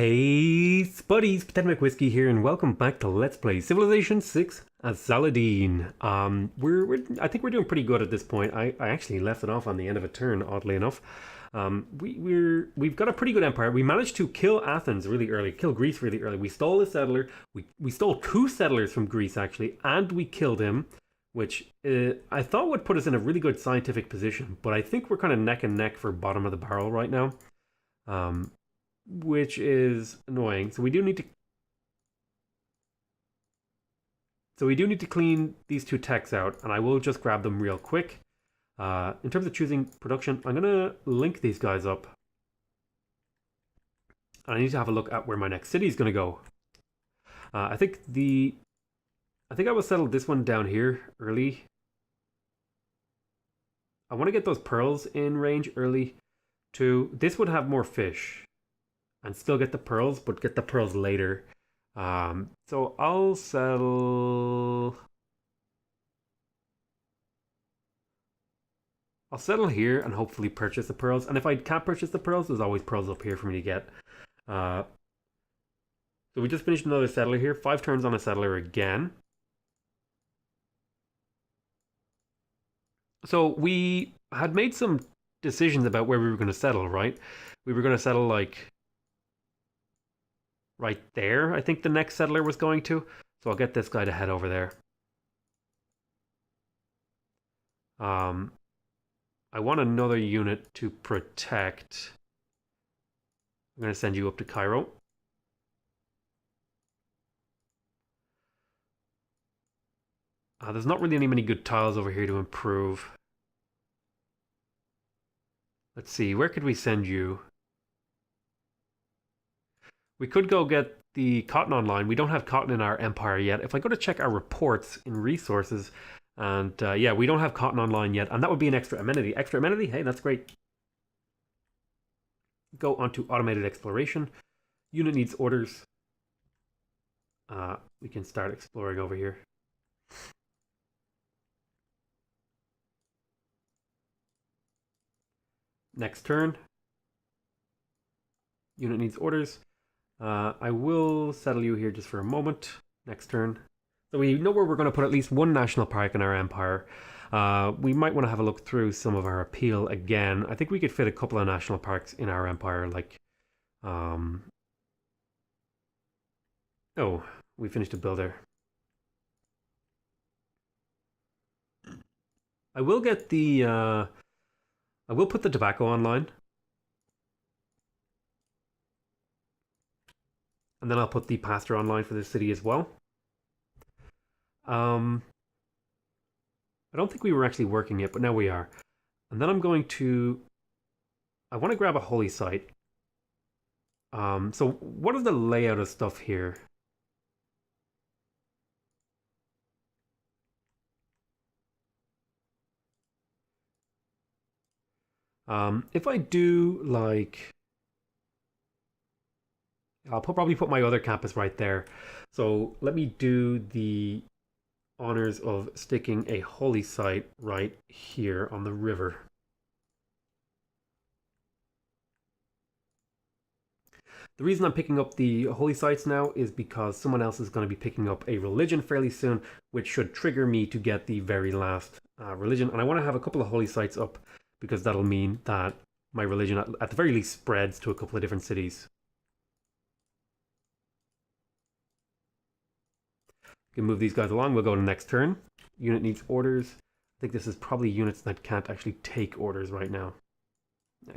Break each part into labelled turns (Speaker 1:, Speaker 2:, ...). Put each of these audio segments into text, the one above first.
Speaker 1: Hey, spuddies, PotatoMcWhiskey here, and welcome back to Let's Play Civilization 6 as Saladin. I think we're doing pretty good at this point. I actually left it off on the end of a turn, oddly enough. We've got a pretty good empire. We managed to kill Athens really early, kill Greece really early. We stole a settler. We stole two settlers from Greece actually, and we killed him, which I thought would put us in a really good scientific position. But I think we're kind of neck and neck for bottom of the barrel right now. Which is annoying. So we do need to clean these two techs out, and I will just grab them real quick. In terms of choosing production, I'm gonna link these guys up. I need to have a look at where my next city is gonna go. I think I will settle this one down here early. I want to get those pearls in range early too. This would have more fish and still get the pearls, but get the pearls later. So I'll settle here and hopefully purchase the pearls. And if I can't purchase the pearls, there's always pearls up here for me to get. So we just finished another settler here. 5 turns on a settler again. So we had made some decisions about where we were going to settle, right? We were going to settle like right there, I think the next settler was going to. So I'll get this guy to head over there. I want another unit to protect. I'm going to send you up to Cairo. There's not really many good tiles over here to improve. Let's see, where could we send you? We could go get the cotton online. We don't have cotton in our empire yet. If I go to check our reports in resources, and yeah, we don't have cotton online yet, and that would be an extra amenity. Extra amenity, hey, that's great. Go on to automated exploration. Unit needs orders. We can start exploring over here. Next turn. Unit needs orders. I will settle you here just for a moment. Next turn. So we know where we're going to put at least one national park in our empire. We might want to have a look through some of our appeal again. I think we could fit a couple of national parks in our empire, like... Oh, we finished a builder. I will get the... I will put the tobacco online. And then I'll put the pasture online for the city as well. I don't think we were actually working yet, but now we are. And then I'm going to... I want to grab a holy site. So what is the layout of stuff here? If I do like... I'll probably put my other campus right there. So let me do the honors of sticking a holy site right here on the river. The reason I'm picking up the holy sites now is because someone else is going to be picking up a religion fairly soon, which should trigger me to get the very last religion. And I want to have a couple of holy sites up because that'll mean that my religion at the very least spreads to a couple of different cities. Can move these guys along. We'll go to next turn. Unit needs orders. I think this is probably units that can't actually take orders right now.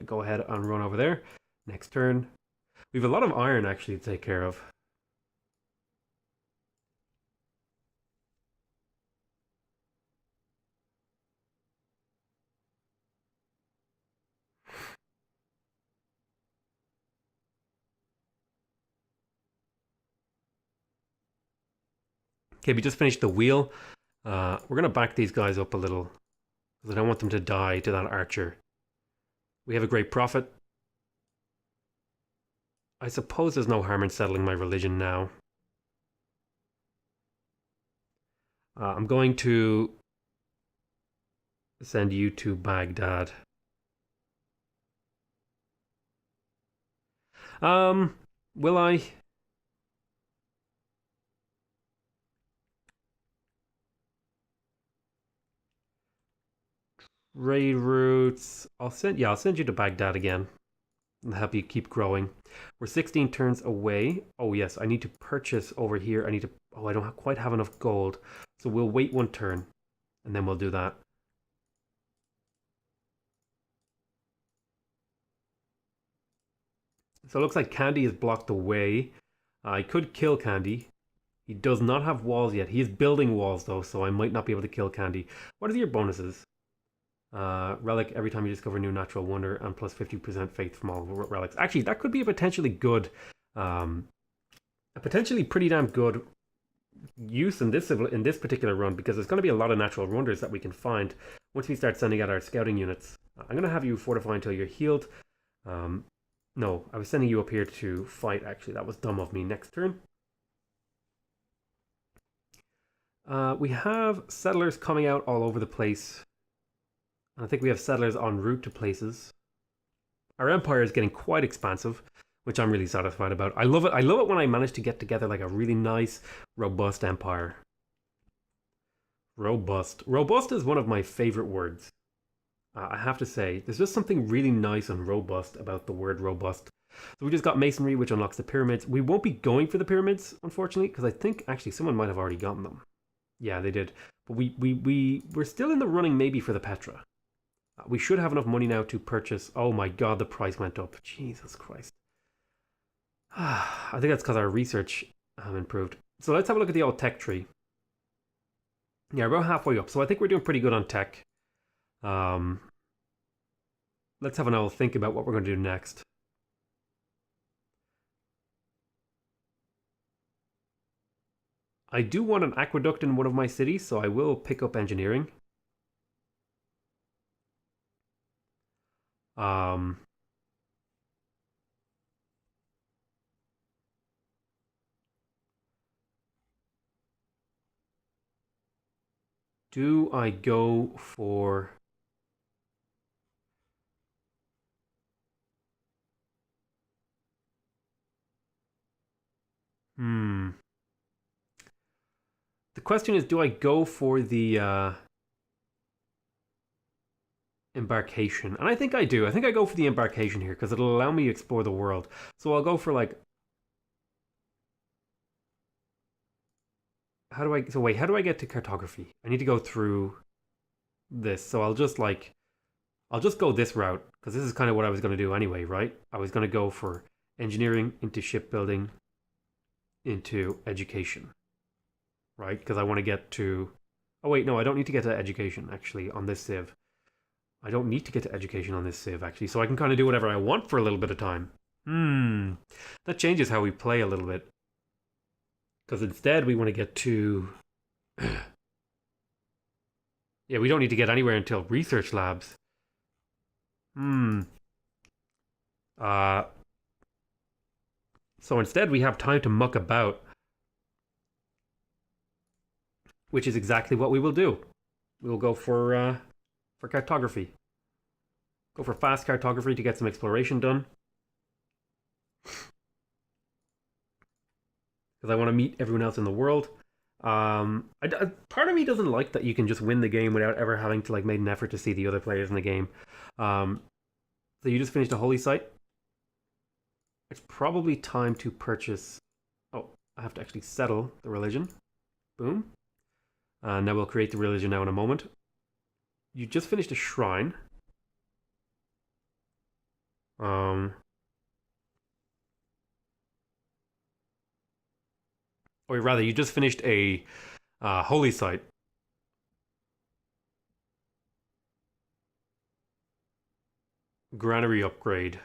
Speaker 1: Go ahead and run over there. Next turn. We have a lot of iron actually to take care of. Okay, we just finished the wheel. We're going to back these guys up a little because I don't want them to die to that archer. We have a great profit. I suppose there's no harm in settling my religion now. I'm going to send you to Baghdad. Will I? Trade routes. I'll send you to Baghdad again and help you keep growing. We're 16 turns away. Oh yes, I need to purchase over here. I don't quite have enough gold. So we'll wait one turn and then we'll do that. So it looks like Candy is blocked away. I could kill Candy. He does not have walls yet. He is building walls though, so I might not be able to kill Candy. What are your bonuses? Relic every time you discover a new natural wonder and plus 50% faith from all relics. Actually, that could be a potentially good, a potentially pretty damn good use in this particular run because there's going to be a lot of natural wonders that we can find once we start sending out our scouting units. I'm going to have you fortify until you're healed. No, I was sending you up here to fight. Actually, that was dumb of me. Next turn. We have settlers coming out all over the place. I think we have settlers en route to places. Our empire is getting quite expansive, which I'm really satisfied about. I love it. I love it when I manage to get together like a really nice, robust empire. Robust. Robust is one of my favorite words. I have to say, there's just something really nice and robust about the word robust. So we just got masonry, which unlocks the pyramids. We won't be going for the pyramids, unfortunately, because I think actually someone might have already gotten them. Yeah, they did. But we're still in the running maybe for the Petra. We should have enough money now to purchase. Oh my god, the price went up. Jesus Christ. I think that's because our research improved. So let's have a look at the old tech tree. Yeah, we're about halfway up. So I think we're doing pretty good on tech. Let's have another think about what we're going to do next. I do want an aqueduct in one of my cities, so I will pick up engineering. Do I go for... The question is, do I go for the embarkation? And I think I do. I think I go for the embarkation here because it'll allow me to explore the world. So I'll go for like... How do I get to cartography? I need to go through this. So I'll just go this route because this is kind of what I was going to do anyway, right? I was going to go for engineering into shipbuilding into education, right? Because I want to get to... Oh wait, no, I don't need to get to education actually on this civ. I don't need to get to education on this civ actually, so I can kind of do whatever I want for a little bit of time. That changes how we play a little bit. Because instead we want to get to... Yeah, we don't need to get anywhere until research labs. So instead we have time to muck about. Which is exactly what we will do. We will go for cartography. Go for fast cartography to get some exploration done. Because I want to meet everyone else in the world. Part of me doesn't like that you can just win the game without ever having to like make an effort to see the other players in the game. So you just finished a holy site. It's probably time to purchase... Oh, I have to actually settle the religion. Boom. Now we'll create the religion now in a moment. You just finished a shrine. Or rather, you just finished a holy site. Granary upgrade.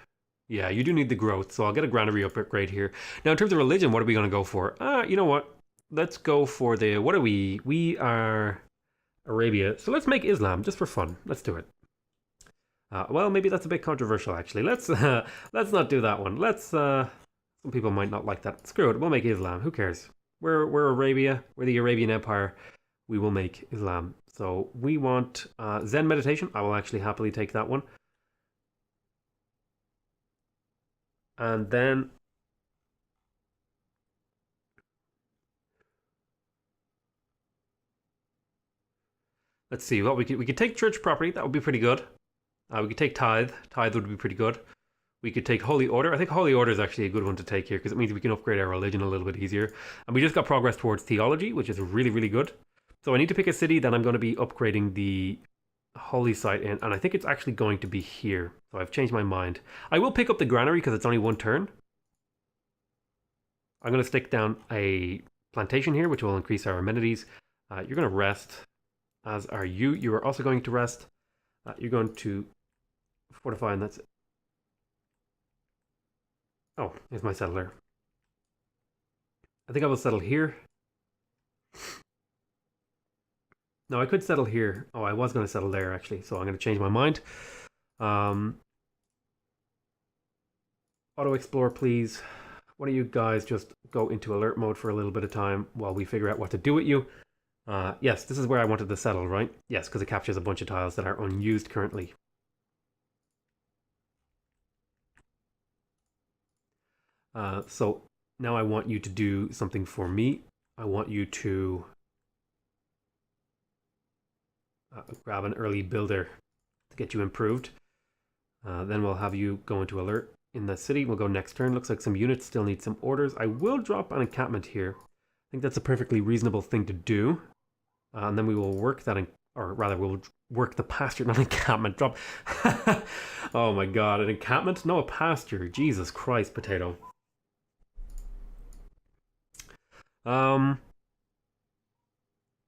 Speaker 1: Yeah, you do need the growth, so I'll get a granary upgrade here. Now, in terms of religion, what are we going to go for? You know what? Let's go for the... What are we? We are Arabia. So let's make Islam, just for fun. Let's do it. Well, maybe that's a bit controversial, actually. Let's not do that one. Some people might not like that. Screw it. We'll make Islam. Who cares? We're Arabia. We're the Arabian Empire. We will make Islam. So we want Zen meditation. I will actually happily take that one. And then Let's see what we could take church property. That would be pretty good. We could take tithe. Tithe would be pretty good. We could take Holy Order. I think Holy Order is actually a good one to take here because it means we can upgrade our religion a little bit easier. And we just got progress towards theology, which is really, really good. So I need to pick a city that I'm going to be upgrading the holy site in. And I think it's actually going to be here. So I've changed my mind. I will pick up the granary because it's only one turn. I'm going to stick down a plantation here, which will increase our amenities. You're going to rest, as are you. You are also going to rest. You're going to fortify, and that's it. Oh, here's my settler. I think I will settle here. No, I could settle here. Oh, I was going to settle there, actually. So I'm going to change my mind. Auto-explore, please. Why don't you guys just go into alert mode for a little bit of time while we figure out what to do with you. Yes, this is where I wanted to settle, right? Yes, because it captures a bunch of tiles that are unused currently. So now I want you to do something for me. I want you to grab an early builder to get you improved. Then we'll have you go into alert in the city. We'll go next turn. Looks like some units still need some orders. I will drop an encampment here. I think that's a perfectly reasonable thing to do. And then we will work that, or rather we'll work the pasture, not encampment. Drop. Oh my god, an encampment? No, a pasture. Jesus Christ, potato.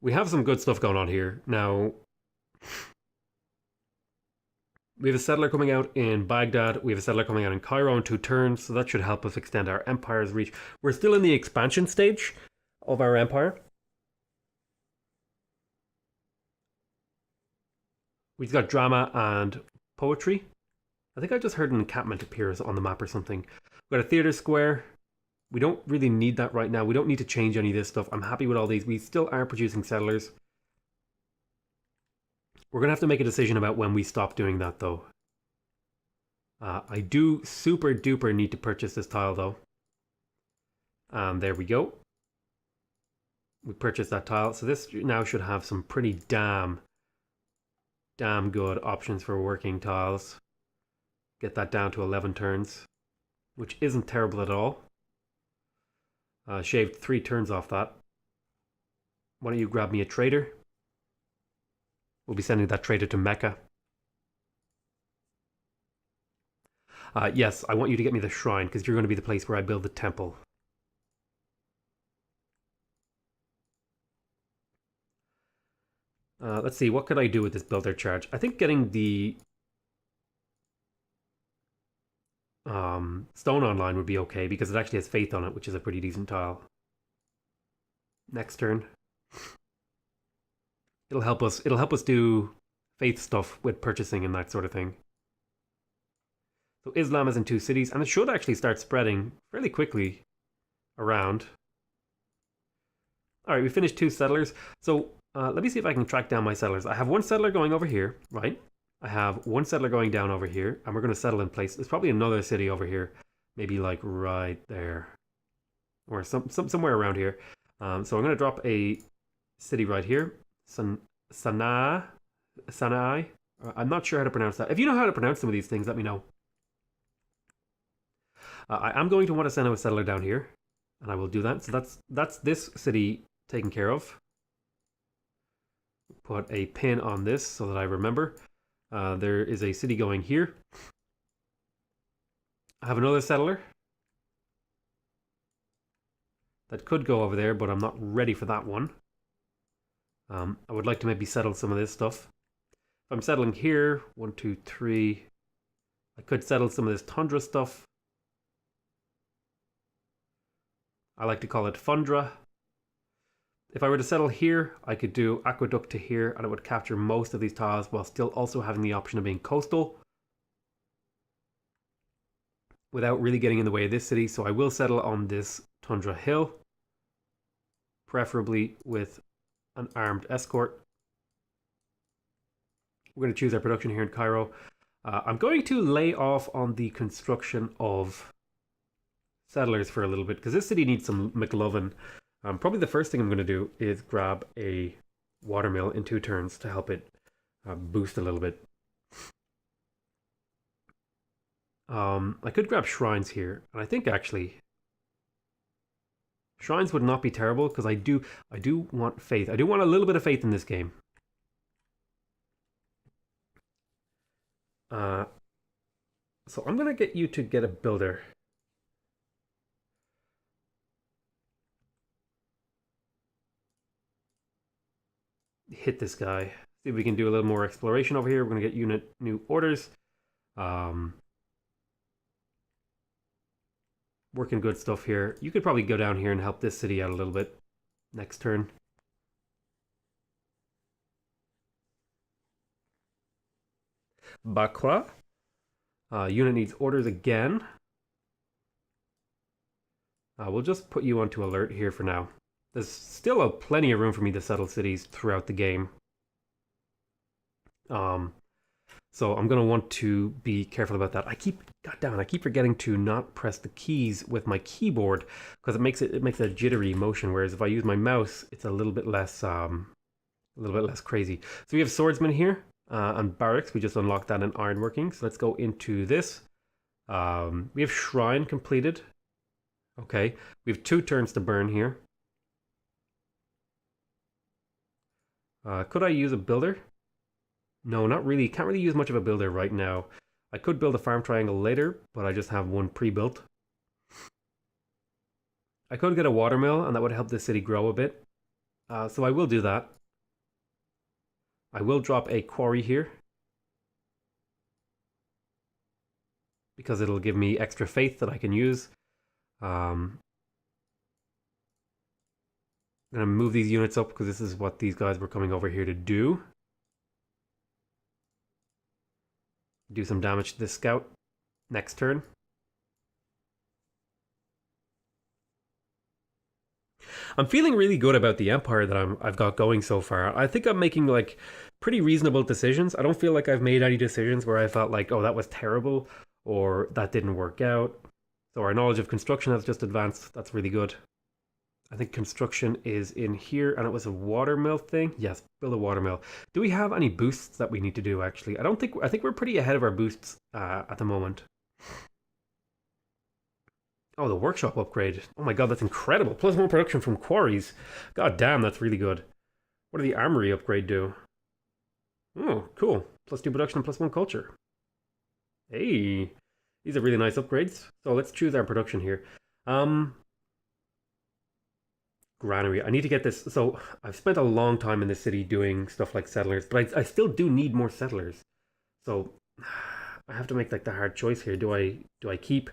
Speaker 1: We have some good stuff going on here. Now, we have a settler coming out in Baghdad. We have a settler coming out in Cairo in 2 turns, so that should help us extend our empire's reach. We're still in the expansion stage of our empire. We've got drama and poetry. I think I just heard an encampment appears on the map or something. We've got a theater square. We don't really need that right now. We don't need to change any of this stuff. I'm happy with all these. We still are producing settlers. We're going to have to make a decision about when we stop doing that, though. I do super duper need to purchase this tile, though. And there we go. We purchased that tile. So this now should have some pretty damn good options for working tiles. Get that down to 11 turns, which isn't terrible at all. Shaved 3 turns off that. Why don't you grab me a trader? We'll be sending that trader to Mecca. Yes, I want you to get me the shrine because you're going to be the place where I build the temple. Let's see, what could I do with this builder charge? I think getting the stone online would be okay because it actually has faith on it, which is a pretty decent tile. Next turn. It'll help us do faith stuff with purchasing and that sort of thing. So Islam is in 2 cities, and it should actually start spreading fairly quickly around. Alright, we finished 2 settlers. So let me see if I can track down my settlers. I have 1 settler going over here, right? I have 1 settler going down over here, and we're going to settle in place. There's probably another city over here, maybe like right there, or somewhere around here. So I'm going to drop a city right here, Sanaa. I'm not sure how to pronounce that. If you know how to pronounce some of these things, let me know. I am going to want to send a settler down here, and I will do that. So that's this city taken care of. Put a pin on this so that I remember. There is a city going here. I have another settler that could go over there, but I'm not ready for that one. I would like to maybe settle some of this stuff. If I'm settling here, 1, 2, 3, I could settle some of this tundra stuff. I like to call it Fundra. If I were to settle here, I could do aqueduct to here, and it would capture most of these tiles while still also having the option of being coastal without really getting in the way of this city. So I will settle on this tundra hill, preferably with an armed escort. We're going to choose our production here in Cairo. I'm going to lay off on the construction of settlers for a little bit because this city needs some McLovin. Probably the first thing I'm going to do is grab a watermill in 2 turns to help it boost a little bit. I could grab shrines here, and I think actually shrines would not be terrible because I do want faith. I do want a little bit of faith in this game. So I'm gonna get you to get a builder. Hit this guy. See if we can do a little more exploration over here. We're gonna get unit new orders. Working good stuff here. You could probably go down here and help this city out a little bit next turn. Bakra. Unit needs orders again. We'll just put you onto alert here for now. There's still plenty of room for me to settle cities throughout the game. So I'm going to want to be careful about that. I keep forgetting to not press the keys with my keyboard because it makes a jittery motion. Whereas if I use my mouse, it's a little bit less crazy. So we have swordsman here and barracks. We just unlocked that in ironworking. So let's go into this. We have shrine completed. Okay, we have 2 turns to burn here. Could I use a builder? No, not really. Can't really use much of a builder right now. I could build a farm triangle later, but I just have one pre-built. I could get a watermill, and that would help the city grow a bit. So I will do that. I will drop a quarry here, because it'll give me extra faith that I can use. I'm going to move these units up because this is what these guys were coming over here to do. Do some damage to this scout next turn. I'm feeling really good about the empire that I've got going so far. I think I'm making like pretty reasonable decisions. I don't feel like I've made any decisions where I felt like, oh, that was terrible or that didn't work out. So our knowledge of construction has just advanced. That's really good. I think construction is in here, and it was a watermill thing. Yes, build a watermill. Do we have any boosts that we need to do, actually? I think we're pretty ahead of our boosts at the moment. Oh, the workshop upgrade. Oh my god, that's incredible. +1 production from quarries. God damn, that's really good. What did the armory upgrade do? Oh, cool. +2 production and +1 culture. Hey, these are really nice upgrades. So let's choose our production here. Granary. I need to get this. So I've spent a long time in this city doing stuff like settlers, but I still do need more settlers. So I have to make like the hard choice here. Do I keep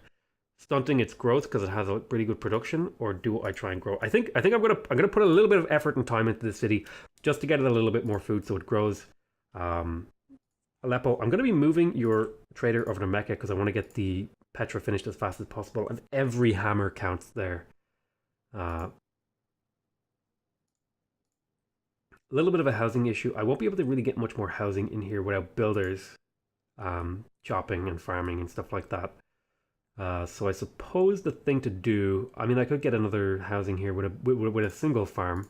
Speaker 1: stunting its growth because it has a pretty good production, or do I try and grow? I think I'm gonna put a little bit of effort and time into the city just to get it a little bit more food so it grows. Aleppo. I'm gonna be moving your trader over to Mecca because I want to get the Petra finished as fast as possible, and every hammer counts there. A little bit of a housing issue. I won't be able to really get much more housing in here without builders chopping and farming and stuff like that. So I suppose the thing to do, I mean, I could get another housing here with a single farm.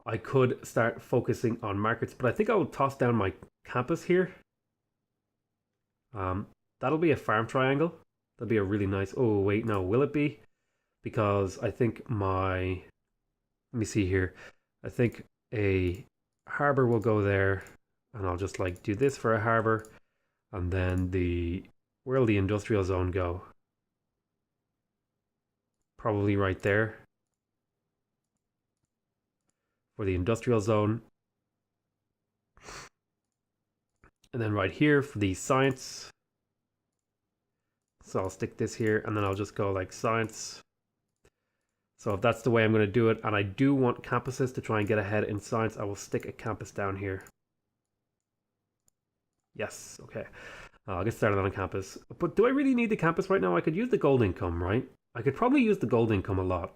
Speaker 1: I could start focusing on markets, but I think I'll toss down my campus here. That'll be a farm triangle. That'll be a really nice... Oh, wait, no. Will it be? Because I think let me see here. I think a harbor will go there, and I'll just like do this for a harbor, and then where'll the industrial zone go? Probably right there for the industrial zone, and then right here for the science. So I'll stick this here, and then I'll just go like science. So if that's the way I'm going to do it, and I do want campuses to try and get ahead in science, I will stick a campus down here. Yes, okay. I'll get started on a campus. But do I really need the campus right now? I could use the gold income, right? I could probably use the gold income a lot.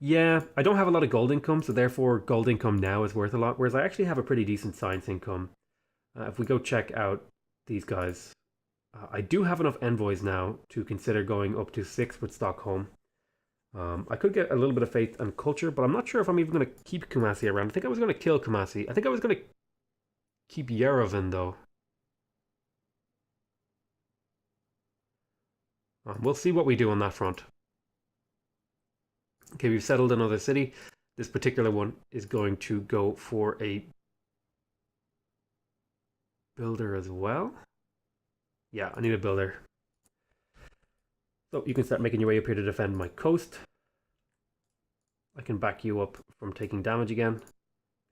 Speaker 1: Yeah, I don't have a lot of gold income, so therefore gold income now is worth a lot, whereas I actually have a pretty decent science income. If we go check out these guys, I do have enough envoys now to consider going up to 6 with Stockholm. I could get a little bit of faith and culture, but I'm not sure if I'm even going to keep Kumasi around. I think I was going to kill Kumasi. I think I was going to keep Yerevan, though. We'll see what we do on that front. Okay, we've settled another city. This particular one is going to go for a builder as well. Yeah, I need a builder. So you can start making your way up here to defend my coast. I can back you up from taking damage again.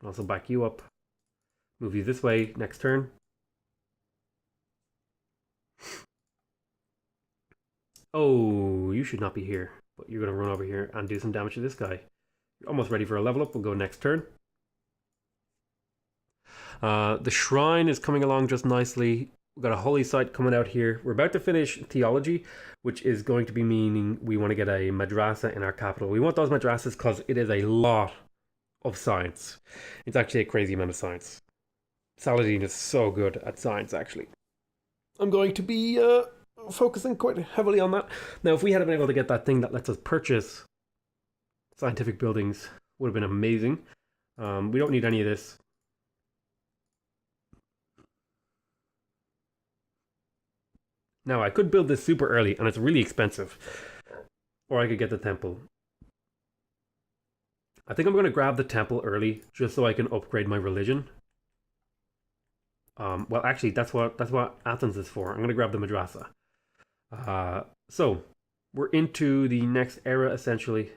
Speaker 1: And also back you up. Move you this way next turn. Oh, you should not be here. But you're going to run over here and do some damage to this guy. You're almost ready for a level up. We'll go next turn. The shrine is coming along just nicely. We've got a holy site coming out here. We're about to finish theology, which is going to be meaning we want to get a madrasa in our capital. We want those madrasas because it is a lot of science. It's actually a crazy amount of science. Saladin is so good at science, actually. I'm going to be focusing quite heavily on that. Now, if we had been able to get that thing that lets us purchase scientific buildings, would have been amazing. We don't need any of this. Now, I could build this super early, and it's really expensive. Or I could get the temple. I think I'm going to grab the temple early, just so I can upgrade my religion. Well, actually, that's what Athens is for. I'm going to grab the madrasa. So, we're into the next era, essentially.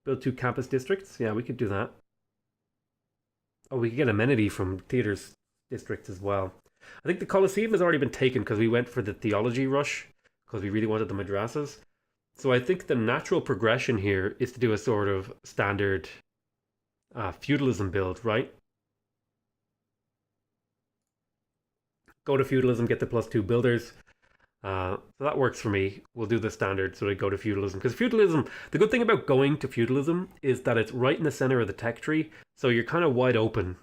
Speaker 1: Build 2 campus districts. Yeah, we could do that. Oh, we could get amenity from theaters districts as well. I think the Colosseum has already been taken because we went for the theology rush because we really wanted the madrasas. So I think the natural progression here is to do a sort of standard feudalism build, right? Go to feudalism, get the +2 builders. So that works for me. We'll do the standard, so we go to feudalism. Because feudalism, the good thing about going to feudalism is that it's right in the center of the tech tree, so you're kind of wide open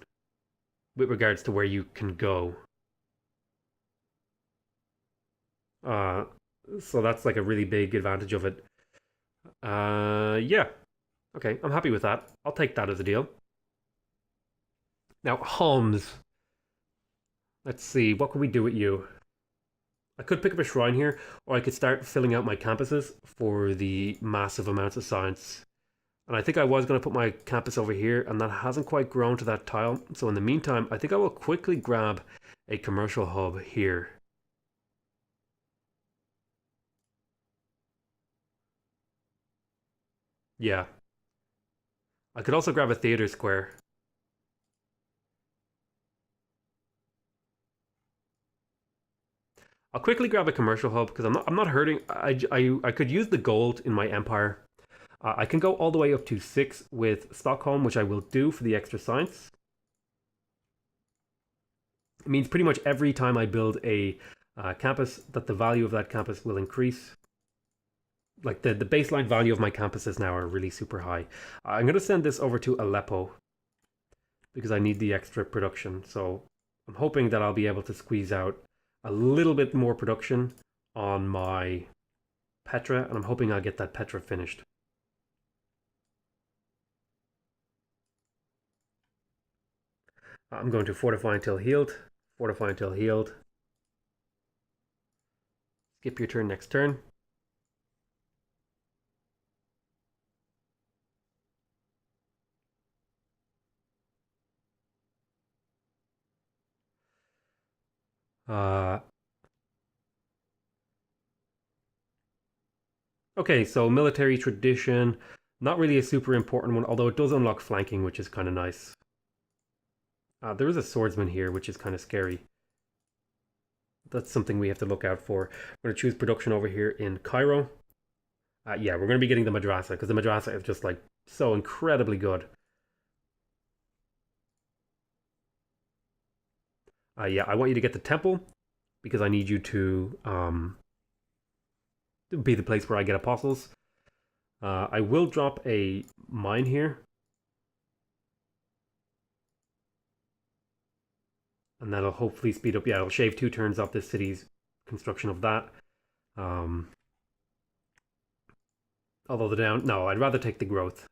Speaker 1: with regards to where you can go. So that's like a really big advantage of it. Yeah. Okay, I'm happy with that. I'll take that as a deal. Now, Homs. Let's see, what can we do with you? I could pick up a shrine here, or I could start filling out my campuses for the massive amounts of science. And I think I was going to put my campus over here, and that hasn't quite grown to that tile. So in the meantime, I think I will quickly grab a commercial hub here. Yeah. I could also grab a theater square. I'll quickly grab a commercial hub because I'm not hurting. I could use the gold in my empire. I can go all the way up to 6 with Stockholm, which I will do for the extra science. It means pretty much every time I build a campus that the value of that campus will increase. Like the baseline value of my campuses now are really super high. I'm going to send this over to Aleppo because I need the extra production. So I'm hoping that I'll be able to squeeze out a little bit more production on my Petra, and I'm hoping I'll get that Petra finished. I'm going to fortify until healed. Fortify until healed. Skip your turn next turn. Okay, so military tradition. Not really a super important one, although it does unlock flanking, which is kind of nice. There is a swordsman here, which is kind of scary. That's something we have to look out for. I'm going to choose production over here in Cairo. Yeah, we're going to be getting the madrasa, because the madrasa is just like so incredibly good. Yeah, I want you to get the temple, because I need you to be the place where I get apostles. I will drop a mine here. And that'll hopefully speed up. Yeah, it'll shave 2 turns off this city's construction of that. Although the down... No, I'd rather take the growth.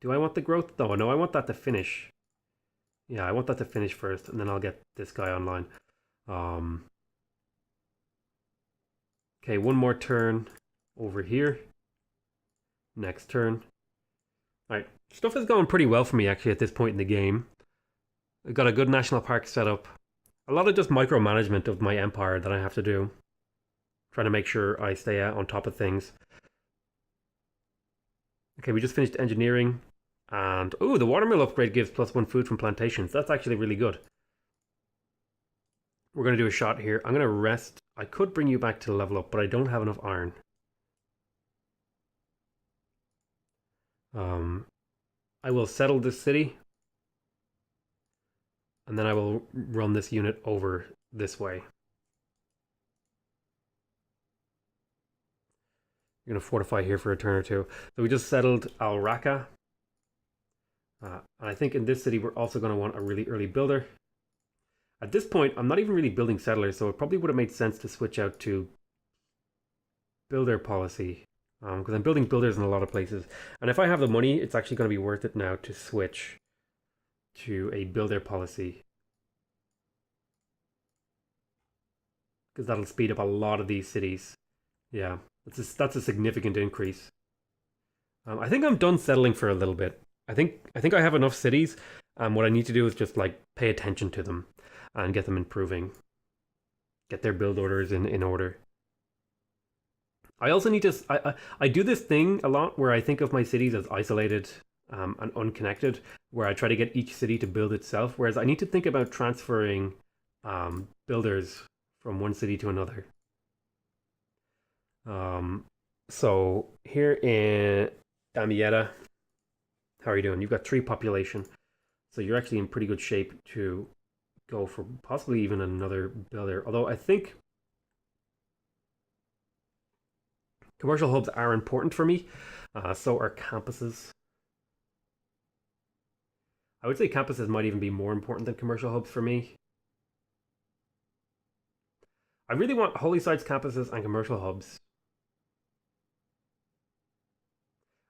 Speaker 1: Do I want the growth? No, I want that to finish. Yeah, I want that to finish first, and then I'll get this guy online. Okay, one more turn over here. Next turn. Alright, stuff is going pretty well for me actually at this point in the game. I've got a good national park set up. A lot of just micromanagement of my empire that I have to do. Trying to make sure I stay on top of things. Okay, we just finished engineering. And, ooh, the watermill upgrade gives +1 food from plantations. That's actually really good. We're going to do a shot here. I'm going to rest. I could bring you back to level up, but I don't have enough iron. I will settle this city. And then I will run this unit over this way. You're going to fortify here for a turn or two. So we just settled Al Raqqa. And I think in this city we're also going to want a really early builder. At this point, I'm not even really building settlers, so it probably would have made sense to switch out to builder policy. Because I'm building builders in a lot of places. And if I have the money, it's actually going to be worth it now to switch to a builder policy. Because that'll speed up a lot of these cities. Yeah, that's a significant increase. I think I'm done settling for a little bit. I think I have enough cities. What I need to do is just like pay attention to them and get them improving. Get their build orders in order. I also need to... I do this thing a lot where I think of my cities as isolated and unconnected, where I try to get each city to build itself, whereas I need to think about transferring builders from one city to another. So here in Damietta, how are you doing? You've got 3 population, so you're actually in pretty good shape to go for possibly even another builder. Although I think commercial hubs are important for me, so are campuses. I would say campuses might even be more important than commercial hubs for me. I really want holy sites, campuses, and commercial hubs.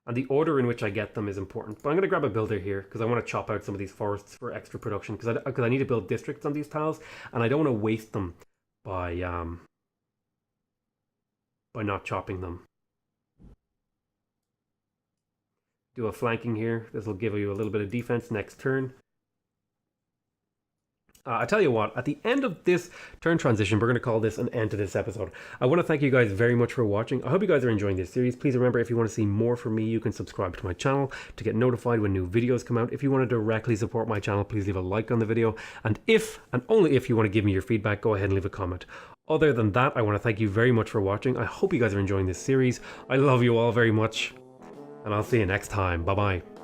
Speaker 1: And the order in which I get them is important. But I'm going to grab a builder here because I want to chop out some of these forests for extra production. Because I need to build districts on these tiles, and I don't want to waste them by not chopping them. Do a flanking here. This will give you a little bit of defense next turn. I tell you what, at the end of this turn transition, we're going to call this an end to this episode. I want to thank you guys very much for watching. I hope you guys are enjoying this series. Please remember, if you want to see more from me, you can subscribe to my channel to get notified when new videos come out. If you want to directly support my channel, please leave a like on the video. And if, and only if, you want to give me your feedback, go ahead and leave a comment. Other than that, I want to thank you very much for watching. I hope you guys are enjoying this series. I love you all very much. And I'll see you next time. Bye-bye.